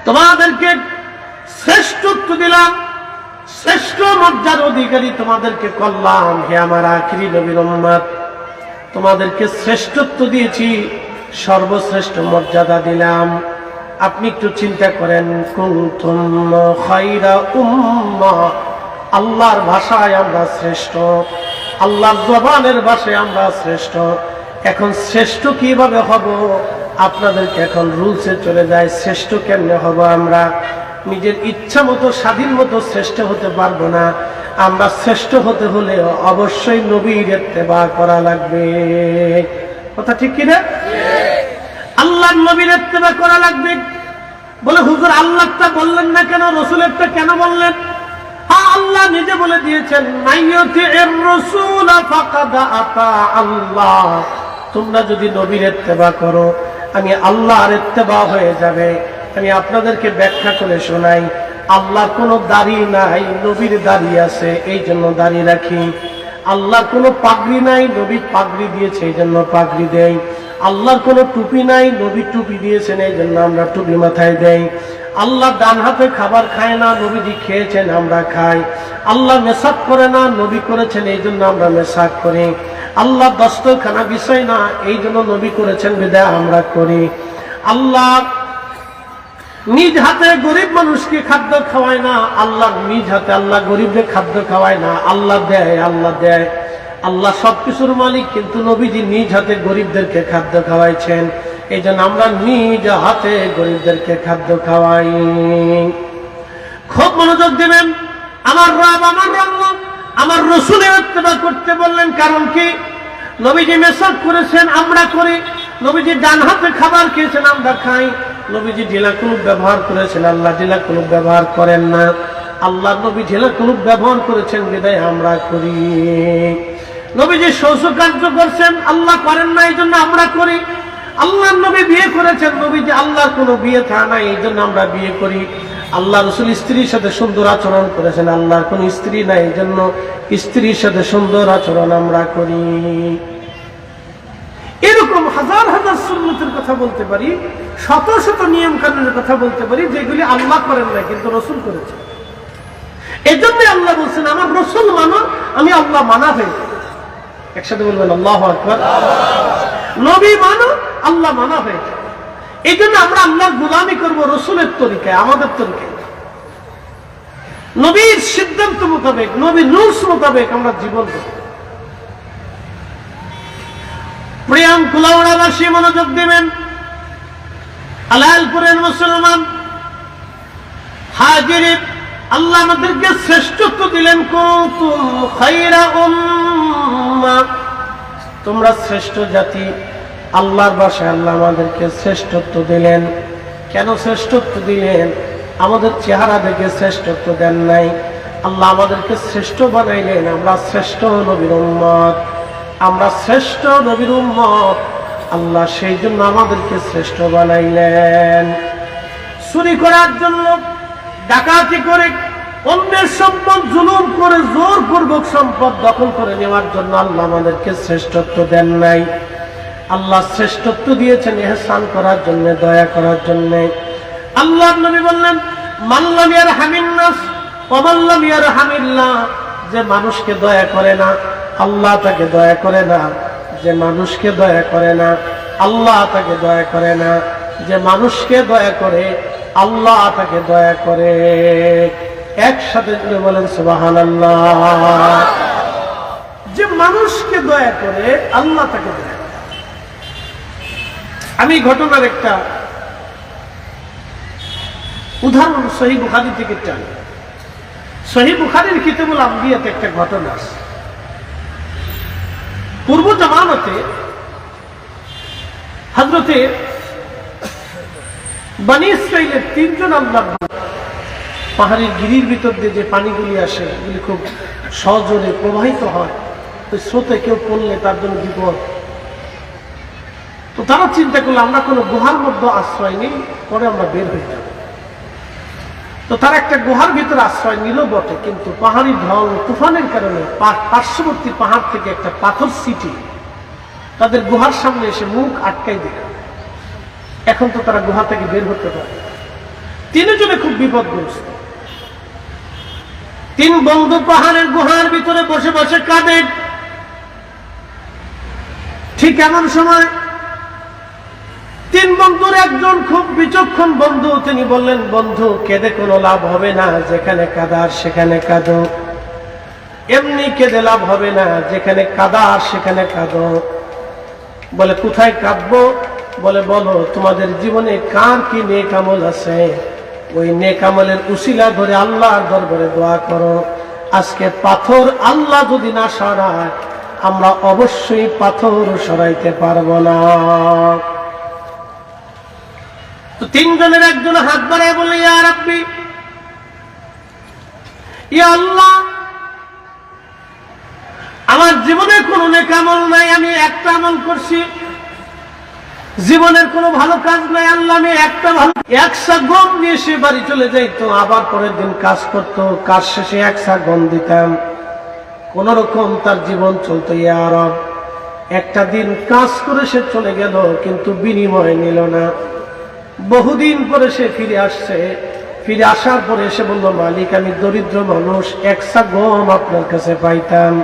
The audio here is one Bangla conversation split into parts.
তোমাদেরকে শ্রেষ্ঠত্ব দিলাম, শ্রেষ্ঠ মর্যাদার অধিকারী তোমাদেরকে করলাম। হে আমার আখিরি নবীর উম্মত, তোমাদেরকে শ্রেষ্ঠত্ব দিয়েছি, সর্বশ্রেষ্ঠ মর্যাদা দিলাম। আপনি একটু চিন্তা করেন, কুনতুম খায়রা উম্মাহ, আল্লাহর ভাষায় আমরা শ্রেষ্ঠ, আল্লাহর জবানের ভাষায় আমরা শ্রেষ্ঠ। এখন শ্রেষ্ঠ কিভাবে হব? আপনাদেরকে এখন রুলসে চলে যায়, শ্রেষ্ঠ কেমনে হব? আমরা নিজের ইচ্ছা মতো স্বাধীন মতো শ্রেষ্ঠ হতে পারবো না। আমরা শ্রেষ্ঠ হতে হলে অবশ্যই নবীর ইত্তেবা করা লাগবে। কথা ঠিক কিনা? আল্লাহর নবীর ইত্তেবা করা লাগবে। বলে হুজুর আল্লাহটা বললেন না কেন, রাসূলেরটা কেন বললেন? হ্যাঁ, আল্লাহ নিজে বলে দিয়েছেন, মাইয়ুতির রাসূল ফাকাদ আতা আল্লাহ। তোমরা যদি নবীর ইত্তেবা করো, আমি আল্লাহর ইত্তেবা হয়ে যাবে। আমি আপনাদেরকে ব্যাখ্যা করে শোনাই। আল্লাহর কোনো দাড়ি নাই, নবীর দাড়ি আছে, এই জন্য দাড়ি রাখি। আল্লাহর কোনো পাগড়ি নাই, নবী পাগড়ি দিয়েছে, এই জন্য পাগড়ি দেই। আল্লাহর কোনো টুপি নাই, নবী টুপি দিয়েছেন, এই জন্য আমরা টুপি মাথায় দেই। আল্লাহ ডান হাতে খাবার খায় না, নবীজি খেয়েছেন, আমরা খাই। আল্লাহ মেসাক করে না, নবী করেছেন, এই জন্য আমরা মেসাক করি। আল্লাহ দস্তরখানা বিষয় না, এই জন্য নবী করেছেন, বিধায় আমরা করি। আল্লাহ নিজ হাতে গরিব মানুষকে খাদ্য খাওয়ায় না, আল্লাহ নিজ হাতে আল্লাহ গরিবদের খাদ্য খাওয়ায় না, আল্লাহ দেয়, আল্লাহ দেয়। আল্লাহ সবকিছুর মালিক, কিন্তু নবীজি নিজ হাতে গরিবদেরকে খাদ্য খাওয়াইছেন, এই জন্য আমরা নিজ হাতে গরিবদেরকে খাদ্য খাওয়াই। খুব মনোযোগ দেবেন। আমার রব, আমার আল্লাহ আমার রাসূলের ইত্তেবা করতে বললেন। কারণ কি? নবীজি মেসাক করেছেন, আমরা করি। নবীজি ডান হাতে খাবার খেয়েছেন, আমরা খাই। নবীজি ঢিলা কুলুপ ব্যবহার করেছেন, আল্লাহ ঢিলা কুলুপ ব্যবহার করেন না। আল্লাহ নবী ঢিলা কুলুপ ব্যবহার করেছেন, বিদায় আমরা করি। নবীজি শৌচকার্য করছেন, আল্লাহ করেন না, এই জন্য আমরা করি। আল্লাহর নবী বিয়ে করেছেন, নবীজি আল্লাহর কোনো বিয়ে থা নাই, এই জন্য আমরা বিয়ে করি। আল্লাহ রাসূল স্ত্রীর সাথে সুন্দর আচরণ করেছেন, আল্লাহর কোনো স্ত্রী নাই, এই জন্য স্ত্রীর সাথে সুন্দর আচরণ আমরা করি। এরকম হাজার হাজার সুন্নতের কথা বলতে পারি, শত শত নিয়ম কানুনের কথা বলতে পারি, যেগুলি আল্লাহ করেন না, কিন্তু রাসূল করেছেন। এই জন্য আল্লাহ বলছেন, আমার রাসূল মানো, আমি আল্লাহ মানা হয়ে যাই। একসাথে বলবেন আল্লাহু আকবার। নবী মানো, আল্লাহ মানা হয়ে যায়। এই জন্য আমরা আল্লাহর গোলামি করবো রাসূলের তরিকায়, আমাদের তরিকায়। নবীর সিদ্ধান্ত মোতাবেক, নবীর রুলস মোতাবেক আমরা জীবন করব। প্রিয়াম কুলাউড়াবাসী মনোযোগ দিবেন। আলালপুরের মুসলমান হাজিরিন, আল্লাহ আমাদেরকে শ্রেষ্ঠত্ব দিলেন। কুনতুম খায়রা উম্মাহ, তোমরা শ্রেষ্ঠ জাতি। আল্লাহর ভাষায় আল্লাহ আমাদেরকে শ্রেষ্ঠত্ব দিলেন। কেন শ্রেষ্ঠত্ব দিলেন? আমাদের চেহারা দেখে শ্রেষ্ঠত্ব দেন নাই, আল্লাহ আমাদেরকে শ্রেষ্ঠ বানাইলেন। আমরা শ্রেষ্ঠ নবীর উম্মত, আমরা শ্রেষ্ঠ নবীর উম্মত। আল্লাহ সেই জন্য আমাদেরকে শ্রেষ্ঠ বানাইলেন। চুরি করার জন্য, ডাকাতি করে, অন্যের সম্পদ জুলুম করে, জোরপূর্বক সম্পদ দখল করে নেওয়ার জন্য আল্লাহ আমাদেরকে শ্রেষ্ঠত্ব দেন নাই। আল্লাহ শ্রেষ্ঠত্ব দিয়েছেন ইহসান করার জন্য, দয়া করার জন্য। আল্লাহর নবী বললেন, মান লাম ইয়ারহামিন নাস ওয়া মান লাম ইয়ারহামিল্লাহ, যে মানুষকে দয়া করে না, আল্লাহ তাকে দয়া করে না। যে মানুষকে দয়া করে না, আল্লাহ তাকে দয়া করে না। যে মানুষকে দয়া করে, আল্লাহ তাকে দয়া করে। একসাথে জুড়ে বলেন সুবহানাল্লাহ। যে মানুষকে দয়া করে, আল্লাহ তাকে দয়া করে। আমি ঘটনার একটা উদাহরণ সহিহ বুখারী থেকে টানি। সহিহ বুখারীর কিতাবুল আম্বিয়াতে একটা ঘটনা আছে। পূর্ব জামানাতে হযরতে বনী ইসরাঈলের 3 জন আল্লাহর বান্দা, পাহাড়ের গিরির ভিতর দিয়ে যে পানিগুলি আসে, এগুলি খুব সজোরে প্রবাহিত হয়। ওই স্রোতে কেউ পড়লে তার জন্য বিপদ। তো তারা চিন্তা করলো, আমরা কোনো গুহার মধ্যে আশ্রয় নেই, পরে আমরা বের হয়ে যাব। তো তারা একটা গুহার ভিতরে আশ্রয় নিল বটে, কিন্তু পাহাড়ি ঢল তুফানের কারণে পার্শ্ববর্তী পাহাড় থেকে একটা পাথর সিটি তাদের গুহার সামনে এসে মুখ আটকাই দিল। এখন তো তারা গুহা থেকে বের হতে পারে। তিনজনে খুব বিপদগ্রস্ত। তিন বন্ধু পাহাড়ের গুহার ভিতরে বসে বসে কাঁদে। ঠিক এমন সময় তিন বন্ধুর একজন খুব বিচক্ষণ বন্ধু, তিনি বললেন, বন্ধু কেঁদে কোনো লাভ হবে না, যেখানে কাদার সেখানে কাঁদো। এমনি কেঁদে লাভ হবে না, যেখানে কাদার সেখানে কাঁদো। বলে কোথায় কাঁদবো? বলে বলো তোমাদের জীবনে কার কি নেক আমল আছে, ওই নেক আমলের উসিলা ধরে আল্লাহর দরবারে দোয়া করো। আজকে পাথর আল্লাহ যদি না সরায়, আমরা অবশ্যই পাথর সরাইতে পারবো না। তো তিনজনের একজন হাত বাড়ায় বলে, ইয়া রাব্বি, ইয়া আল্লাহ, আমার জীবনে কোনো নেক আমল নাই, আমি একটা আমল করছি। জীবনের কোনো ভালো কাজ নাই আল্লাহ, আমি একটা ভালো একশা গম নিয়ে সে বাড়ি চলে যাইতো, আবার পরের দিন কাজ করতো, কাজ শেষে একশা গম দিতাম, কোন রকম তার জীবন চলতো। ইয়া রব, একটা দিন কাজ করে সে চলে গেল, কিন্তু বিনিময় নিল না। বহুদিন পরে সে ফিরে আসছে। ফিরে আসার পরে এসে বলল, মালিক আমি দরিদ্র মানুষ, একশা গম আপনার কাছে পাইতাম,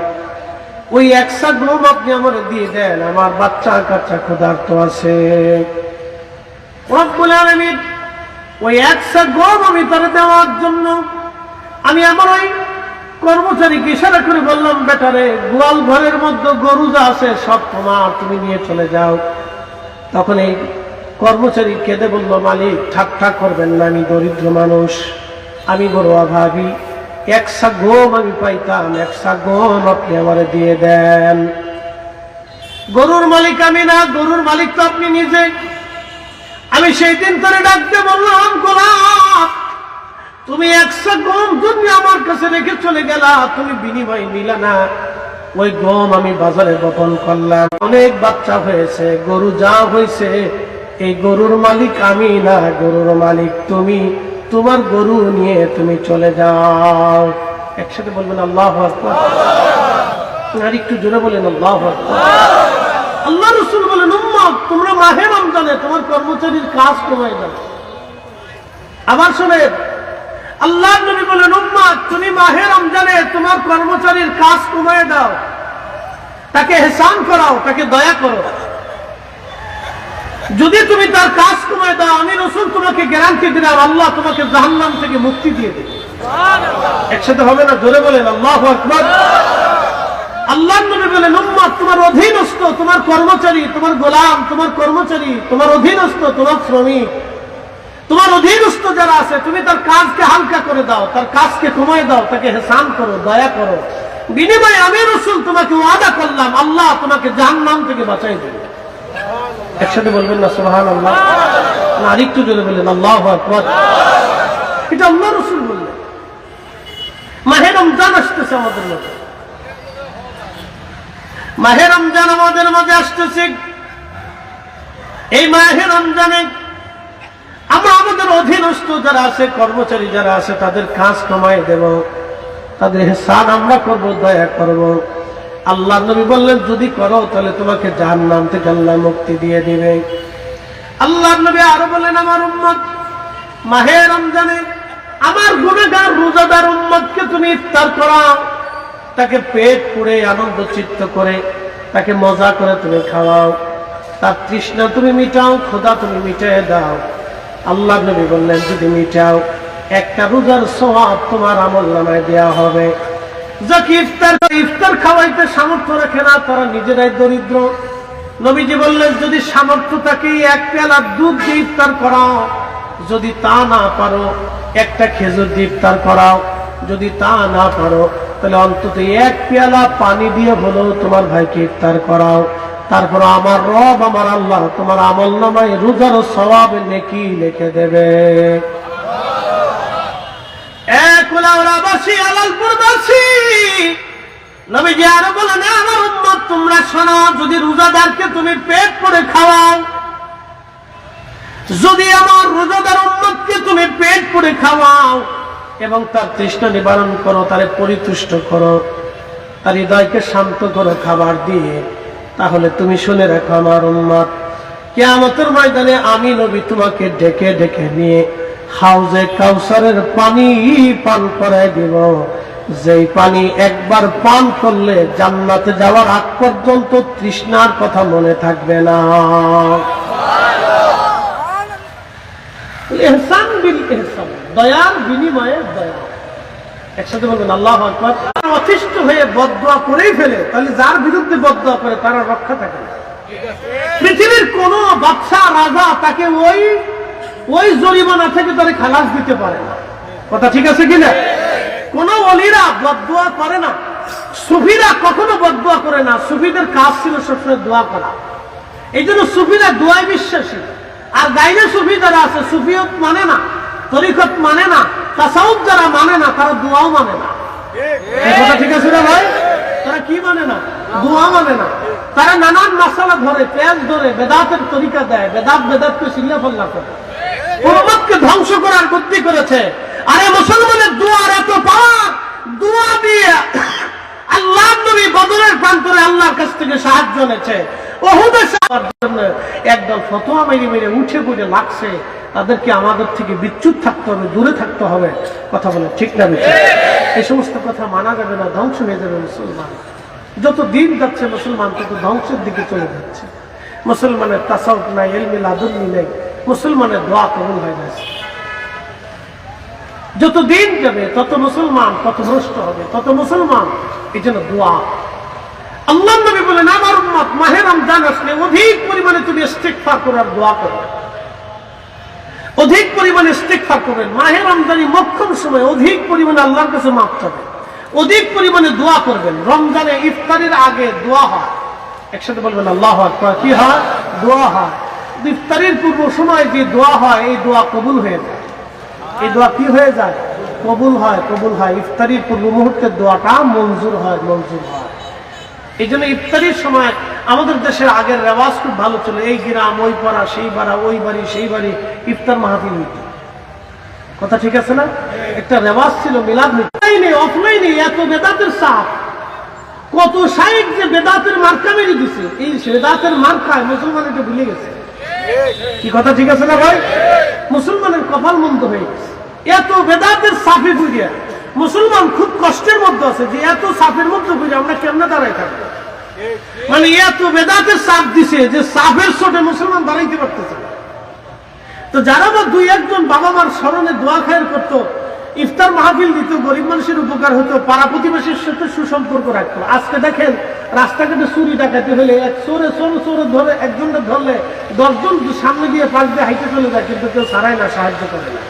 ওই একশা গম আপনি আমার দিয়ে দেন, আমার বাচ্চা কাচ্চা ক্ষুধার্ত আছে। রব্বুল আলামিন ওই একশা গম আমি তার দেওয়ার জন্য আমি আমার ওই কর্মচারীকে ইশারা করে বললাম, বেটারে গোয়াল ঘরের মধ্যে গরু যা আছে সব তোমার, তুমি নিয়ে চলে যাও। তখন এই কর্মচারী কেঁদে বলল, মালিক ঠাট্টা করবেন না, আমি দরিদ্র মানুষ, আমি বড় অভাবী, একশা গম আমি পাইতাম, একশা গম আপনি আমার দিয়ে দেন। গরুর মালিক আমি না, গরুর মালিক তো আপনি নিজে। আমি সেই দিন ধরে ডাকতে বললাম, গোলাম তুমি একশা গম তুমি আমার কাছে রেখে চলে গেলা, তুমি বিনিময় নিলা না। ওই গম আমি বাজারে বপন করলাম, অনেক বাচ্চা হয়েছে, গরু যা হয়েছে, এই গরুর মালিক আমি না, গরুর মালিক তুমি। তোমার গরু নিয়ে তুমি চলে যাও। একসাথে বলবেন আল্লাহু আকবার। আর একটু জোরে বলেন আল্লাহু আকবার। আল্লাহ রাসূল বলেন, উম্মত তোমরা মাহে রমজানে তোমার কর্মচারীর কাজ কমায় দাও। আবার শুনেন, আল্লাহর নবী বলেন, উম্মত তুমি মাহে রমজানে তোমার কর্মচারীর কাজ কমায় দাও, তাকে ইহসান করাও, তাকে দয়া করো। যদি তুমি তার কাজ কমায় দাও, আমি রাসূল তোমাকে গ্যারান্টি দিলাম, আল্লাহ তোমাকে জাহান্নাম থেকে মুক্তি দিয়ে দেবে। একসাথে হবে না? জোরে বলেন আল্লাহু আকবার। আল্লাহর নবী বলেন, উম্মত তোমার অধীনস্থ, তোমার কর্মচারী, তোমার গোলাম, তোমার কর্মচারী, তোমার অধীনস্থ, তোমার শ্রমিক, তোমার অধীনস্থ যারা আছে, তুমি তার কাজকে হালকা করে দাও, তার কাজকে কমায় দাও, তাকে ইহসান করো, দয়া করো। বিনিময়ে আমি রাসূল তোমাকে ওয়াদা করলাম, আল্লাহ তোমাকে জাহান্নাম থেকে বাঁচাই দেবে। একসাথে বলবেন না সুবহানাল্লাহ? না আরেকটু জোরে বললেন আল্লাহু আকবার। এটা আল্লাহ রাসূল বললেন। মাহে রমজান আসতেছে আমাদের মধ্যে, মাহে রমজান আমাদের মাঝে আসতেছে। এই মাহে রমজানে আমরা আমাদের অধীনস্থ যারা আছে, কর্মচারী যারা আছে, তাদের কাজ কমায় দেব, তাদের ইহসান আমরা করব, দয়া করব। আল্লাহ নবী বললেন, যদি করো তাহলে তোমাকে জাহান্নাম থেকে আল্লাহ মুক্তি দিয়ে দিবে। আল্লাহ নবী আরো বলেন, আমার উম্মত মাহে রমজানে আমার গুনাহগার রোজাদার উম্মতকে তুমি ইফতার করাও, তাকে পেট পুড়ে আনন্দ চিত্ত করে, তাকে মজা করে তুমি খাওয়াও, তার তৃষ্ণা তুমি মিটাও, ক্ষুধা তুমি মিটিয়ে দাও। আল্লাহ নবী বললেন, যদি মিটাও, একটা রোজার সওয়াব তোমার আমলনামায় দেয়া হবে। যাকে ইফতার খাওয়াইতে সামর্থ্য রাখে না, তারা নিজেরাই দরিদ্র। নবীজি বললেন, যদি সামর্থ্য থাকে এক পেয়ালা দুধ দিয়ে ইফতার করাও, যদি তা না পারো একটা খেজুর দিয়ে ইফতার করাও, যদি তা না পারো তাহলে অন্তত এক পেয়ালা পানি দিয়ে হলেও তোমার ভাইকে ইফতার করাও। তারপর আমার রব, আমার আল্লাহ তোমার আমলনামায় রোজার সওয়াব নেকি লিখে দেবে। নবীজি আরো বলেন, আমার উম্মত তোমরা শোনো, যদি রোজাদারকে তুমি পেট করে খাওয়াও, যদি আমার রোজাদার উম্মতকে তুমি পেট করে খাওয়াও এবং তার তৃষ্ণা নিবারণ করো, তারে পরিতুষ্ট করো, তার হৃদয়কে শান্ত করো খাবার দিয়ে, তাহলে তুমি শুনে রাখো আমার উম্মত, কিয়ামতের ময়দানে আমি নবী তোমাকে ডেকে ডেকে নিয়ে হাউজে কাউসারের পানি পান করায় দিব, যেই পানি একবার পান করলে জান্নাতে যাওয়ার আগ পর্যন্ত তৃষ্ণার কথা মনে থাকবে না। ইহসান বিল ইহসান, দয়ার বিনিময়ে দয়া। একসাথে বলবেন আল্লাহু আকবার। অতিষ্ঠ হয়ে বদদুয়া করেই ফেলে, তাহলে যার বিরুদ্ধে বদদুয়া করে তারা রক্ষা থাকে না। পৃথিবীর কোন বাদশা রাজা তাকে ওই জরিমানা থেকে তারা খালাস দিতে পারে না। কথা ঠিক আছে কিনা? কোন ওলিরা বদদুয়া করে না, সুফিরা কখনো বদদুয়া করে না। সুফিদের কাজ ছিল সবসময় দোয়া করা। এই জন্য সুফিরা দোয়ায় বিশ্বাসী। আর গাইরে সুফি যারা আছে, সুফিয়ত মানে না, তরিকত মানে না, তাসাউফ যারা মানে না, তারা দোয়াও মানে না। কথা ঠিক আছে না ভাই? তারা কি মানে না? দোয়া মানে না। তারা নানান মাসালা ধরে, পেঁয়াজ ধরে, বেদাতের তরিকা দেয়, বেদাতকে চিল্লাফাল্লা করে, উম্মতকে ধ্বংস করার বুদ্ধি করেছে। আরে মুসলমানের দোয়ার এত পাওয়ার, দোয়া দিয়ে আল্লাহ নবী বদরের প্রান্তরে আল্লাহর কাছ থেকে সাহায্য এনেছে। ওহুদের জন্য একদল ফতোয়া মেরে উঠে পড়ে লাগছে, তাদেরকে আমাদের থেকে বিচ্যুত থাকতে হবে, দূরে থাকতে হবে। কথা বলে ঠিক না? এই সমস্ত কথা মানা যাবে না, ধ্বংস হয়ে যাবে মুসলমান। যত দিন যাচ্ছে মুসলমান তত ধ্বংসের দিকে চলে যাচ্ছে। মুসলমানের তাসাউফ নাই, ইলমে লাদুন্নি নাই, মুসলমানের দোয়া কবুল হয়ে যাচ্ছে। যত দিন যাবে তত মুসলমান পথভ্রষ্ট হবে, তত মুসলমান। এই জন্য দোয়া। আল্লাহ নবী বলেন, আমার উম্মত মাহে রমজান আসলে অধিক পরিমাণে তুমি ইস্তিগফার করার দোয়া করো, অধিক পরিমাণে ইস্তিগফার করবেন। মাহে রমজানি মোক্ষম সময় অধিক পরিমাণে আল্লাহর কাছে মাফ চাবেন, অধিক পরিমাণে দোয়া করবেন। রমজানে ইফতারের আগে দোয়া হয়। একসাথে বলবেন আল্লাহু আকবার। কি হয়? দোয়া হয়। ইফতারের পূর্ব সময় যে দোয়া হয়, এই দোয়া কবুল হয়ে যায়। এই দোয়া কি হয়ে যায়? কবুল হয়, কবুল হয়। ইফতারির পূর্ব মুহূর্তের দোয়াটা মঞ্জুর হয়, মঞ্জুর হয়। এই জন্য ইফতারির সময় আমাদের দেশের আগের রেওয়াজ খুব ভালো ছিল। এই গ্রাম, ওই পাড়া, সেই পাড়া, ওই বাড়ি, সেই বাড়ি, ইফতার মাহফিল হইত। কথা ঠিক আছে না? একটা রেওয়াজ ছিল মিলাদ মিলাদ। অফলাইনে এত বেদাতের চাপ, কত শাইখ যে বেদাতের মার্কা মেরে দিছে, এই বেদাতের মার্কায় মুসলমান এটা ভুলে গেছে। কি কথা ঠিক আছে না ভাই? মুসলমানের কপাল মন্দ হয়ে গেছে। এত বেদাতের চাপে ঘুরিয়া মুসলমান খুব কষ্টের মধ্যে আছে যে এত চাপের মধ্যে ঘুরে আমরা কেমনে দাঁড়াই থাকবো। মানে এত বেদাতের চাপ দিছে যে চাপের চোটে মুসলমান দাঁড়াইতে পারতেছে না। তো যারা বা দুই একজন বাবা মার স্মরণে দোয়া খায়ের করতো, ইফতার মাহফিল দিত, গরিব মানুষের উপকার হতো, পাড়া প্রতিবেশীর সাথে সুসম্পর্ক রাখতো। আজকে দেখেন রাস্তাঘাটে চুরি ডাকাতি হলে এক চোরে ধরে, একজনকে ধরলে 10 জন সামনে দিয়ে পাশ দিয়ে হাইটে চলে যায়, কিন্তু কেউ ছাড়াই না, সাহায্য করে না।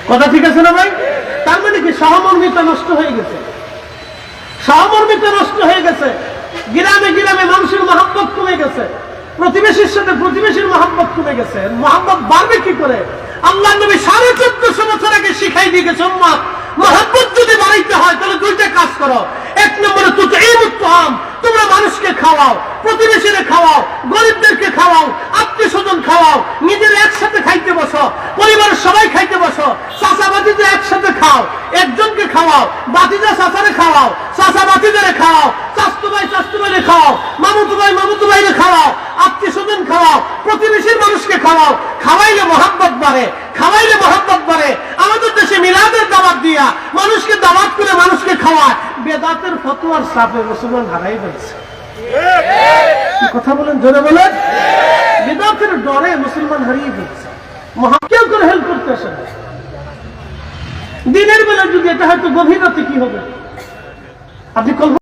কথা ঠিক আছে না ভাই? তার মানে কি? সহমর্মিতা নষ্ট হয়ে গেছে, সহমর্মিতা নষ্ট হয়ে গেছে। গ্রামে গ্রামে মানুষের মহব্বত কমে গেছে, প্রতিবেশীর সাথে প্রতিবেশীর মহব্বত কমে গেছে। মহব্বত বাড়বে কি করে? আল্লাহ নবী 1450 বছর আগে শিখাই দিয়ে গেছে, উম্মত মহব্বত যদি বাড়াইতে হয় তাহলে দুইটা কাজ করো। এক নম্বরে তুতঈমুত তাআম, তোমরা মানুষকে খাওয়াও, প্রতিবেশীরে খাওয়াও, গরিবদেরকে খাওয়াও, আত্মীয় স্বজন খাওয়াও, নিজের একসাথে খাইতে বসো, পরিবারের সবাই খাইতে বসো, চাচা বাতিদের একসাথে খাও, একজনকে খাওয়াও, বাতিজা চাচারে খাওয়াও, চাচা বাতিজারে খাওয়াও, চাচতো ভাই চাচতোভাইরে খাওয়াও, মামুতো ভাই মামুতো ভাইরে খাওয়াও, আত্মীয় স্বজন খাওয়াও, প্রতিবেশীর মানুষকে খাওয়াও। খাওয়াইলে মহব্বত বাড়ে, খাওয়াইলে মহব্বত বাড়ে। আমাদের দেশে মিলাদের দাওয়াত দিয়া মানুষকে দাওয়াত করে মানুষকে খাওয়ায়, বেদাতের ফতোয়ার চাপে মুসলমান হারাই ফেলছে। কথা বলেন, জোরে বলেন। বেদাতের ডরে মুসলমান হারিয়ে ফেলছে। কেউ করে হেল্প করতে আসে না। দিনের বেলা যদি এটা হয়তো গভীর রাতে কি হবে আপনি কল্পনা